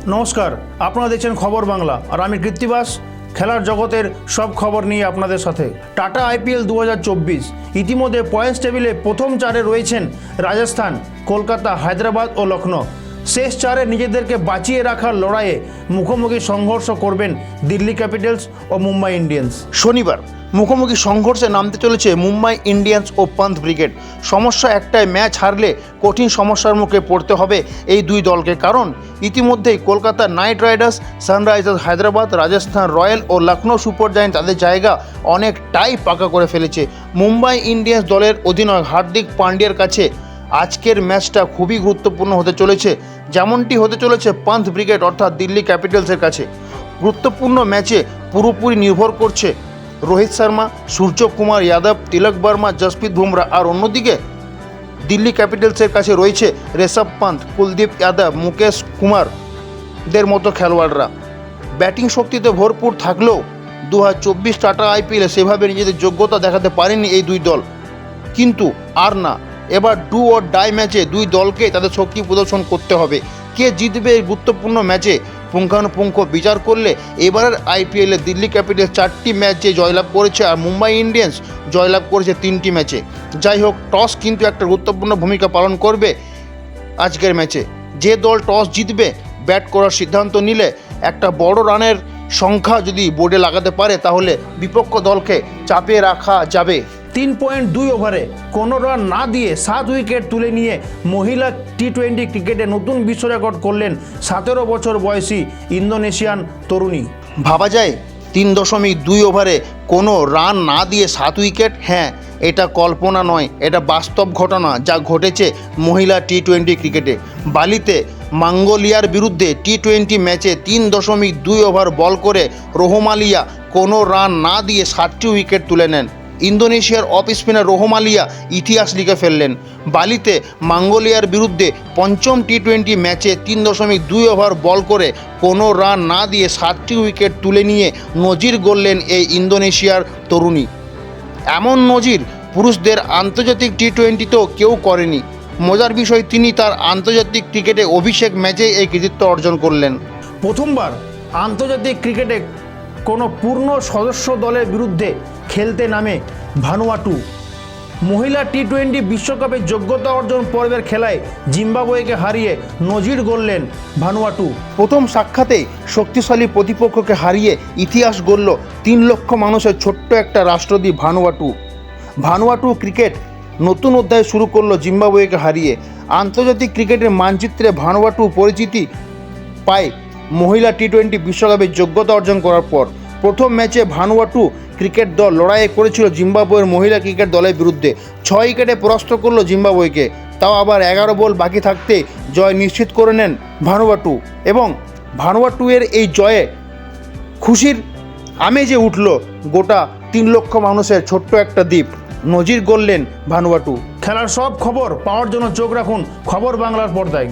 নমস্কার, আপনারা দেখছেন খবর বাংলা আর আমি কৃত্তিবাস। খেলার জগতের সব খবর নিয়ে আপনাদের সাথে। টাটা আইপিএল 2024 ইতিমধ্যে পয়েন্টস টেবিলে প্রথম চারে রয়েছেন রাজস্থান, কলকাতা, হায়দ্রাবাদ ও লখনৌ। শেষ চারে নিজেদেরকে বাঁচিয়ে রাখার লড়াইয়ে মুখোমুখি সংঘর্ষ করবেন দিল্লি ক্যাপিটালস ও মুম্বাই ইন্ডিয়ান্স। শনিবার মুখোমুখি সংঘর্ষে নামতে চলেছে মুম্বাই ইন্ডিয়ান্স ও পান্থ ব্রিগেড। সমস্যা একটাই, ম্যাচ হারলে কঠিন সমস্যার মুখে পড়তে হবে এই দুই দলকে। কারণ ইতিমধ্যেই Kolkata Knight Riders, Sunrisers Hyderabad, Rajasthan Royal ও লখনৌ সুপার জায়ান্ট তাদের জায়গা অনেকটাই পাকা করে ফেলেছে। মুম্বাই ইন্ডিয়ান্স দলের অধিনায়ক হার্দিক পান্ডিয়ার কাছে আজকের ম্যাচটা খুবই গুরুত্বপূর্ণ হতে চলেছে, যেমনটি হতে চলেছে পান্থ ব্রিগেড অর্থাৎ দিল্লি ক্যাপিটালসের কাছে। গুরুত্বপূর্ণ ম্যাচে পুরোপুরি নির্ভর করছে রোহিত শর্মা, সূর্যকুমার যাদব, তিলক বর্মা, জসপ্রীত বুমরা। আর অন্যদিকে দিল্লি ক্যাপিটালসের কাছে রয়েছে ঋষভ পান্থ, কুলদীপ যাদব, মুকেশ কুমারদের মতো খেলোয়াড়রা। ব্যাটিং শক্তিতে ভরপুর থাকলেও 2024 টাটা আইপিএলে সেভাবে নিজেদের যোগ্যতা দেখাতে পারেনি এই দুই দল। কিন্তু আর না, এবার ডু অর ডাই ম্যাচে দুই দলকে তাদের শক্তি প্রদর্শন করতে হবে। কে জিতবে এই গুরুত্বপূর্ণ ম্যাচে পুঙ্খানুপুঙ্খ বিচার করলে এবারের আইপিএলে দিল্লি ক্যাপিটালস 4টি ম্যাচে জয়লাভ করেছে আর মুম্বাই ইন্ডিয়ান্স জয়লাভ করেছে 3টি ম্যাচে। যাই হোক, টস কিন্তু একটা গুরুত্বপূর্ণ ভূমিকা পালন করবে আজকের ম্যাচে। যে দল টস জিতবে ব্যাট করার সিদ্ধান্ত নিলে একটা বড় রানের সংখ্যা যদি বোর্ডে লাগাতে পারে তাহলে বিপক্ষ দলকে চাপে রাখা যাবে। 3.2 ওভারে কোনো রান না দিয়ে 7 উইকেট তুলে নিয়ে মহিলা টি20 ক্রিকেটে নতুন বিশ্ব রেকর্ড করলেন 17 বছর বয়সী ইন্দোনেশিয়ান তরুণী। ভাবা যায় 3.2 ওভারে কোনো রান না দিয়ে 7 উইকেট? হ্যাঁ, এটা কল্পনা নয়, এটা বাস্তব ঘটনা যা ঘটেছে মহিলা টি20 ক্রিকেটে। বালিতে মঙ্গোলিয়ার বিরুদ্ধে টি20 ম্যাচে 3.2 ওভার বল করে রোহমালিয়া কোনো রান না দিয়ে 7টি উইকেট তুলে নেন। ইন্দোনেশিয়ার অফ স্পিনার রোহমালিয়া ইতিহাস লিখে ফেললেন। বালিতে মঙ্গোলিয়ার বিরুদ্ধে পঞ্চম টি20 ম্যাচে 3.2 ওভার বল করে কোনো রান না দিয়ে 7টি উইকেট তুলে নিয়ে নজির গড়লেন এই ইন্দোনেশিয়ার তরুণী। এমন নজির পুরুষদের আন্তর্জাতিক টি20তেও কেউ করেনি। মজার বিষয়, তিনি তার আন্তর্জাতিক ক্রিকেটে অভিষেক ম্যাচেই এই কৃতিত্ব অর্জন করলেন। প্রথমবার আন্তর্জাতিক ক্রিকেটে কোনো পূর্ণ সদস্য দলের বিরুদ্ধে খেলতে নামে ভানুয়াটু। মহিলা টি20 বিশ্বকাপের যোগ্যতা অর্জন পর্বের খেলায় জিম্বাবুয়েকে হারিয়ে নজির গড়লেন ভানুয়াটু। প্রথম সাক্ষাতেই শক্তিশালী প্রতিপক্ষকে হারিয়ে ইতিহাস গড়ল 3 লক্ষ মানুষের ছোট্ট একটা রাষ্ট্রদ্বীপ ভানুয়াটু ক্রিকেট নতুন অধ্যায় শুরু করলো জিম্বাবুয়েকে হারিয়ে। আন্তর্জাতিক ক্রিকেটের মানচিত্রে ভানুয়াটু পরিচিতি পায় মহিলা টি20 বিশ্বকাপের যোগ্যতা অর্জন করার পর। প্রথম ম্যাচে ভানুয়াটু ক্রিকেট দল লড়াই করেছিল জিম্বাবুয়ের মহিলা ক্রিকেট দলের বিরুদ্ধে। 6 উইকেটে পরাস্ত করলো জিম্বাবুয়েকে। তাও আবার 11 বল বাকি থাকতে জয় নিশ্চিত করে নেন ভানুয়াটু। এবং ভানুয়াটুয়ের এই জয়ে খুশির আমেজে উঠল গোটা 3 লক্ষ মানুষের ছোট্ট একটা দ্বীপ। নজির গড়লেন ভানুয়াটু। খেলার সব খবর পাওয়ার জন্য চোখ রাখুন খবর বাংলার পর্দায়।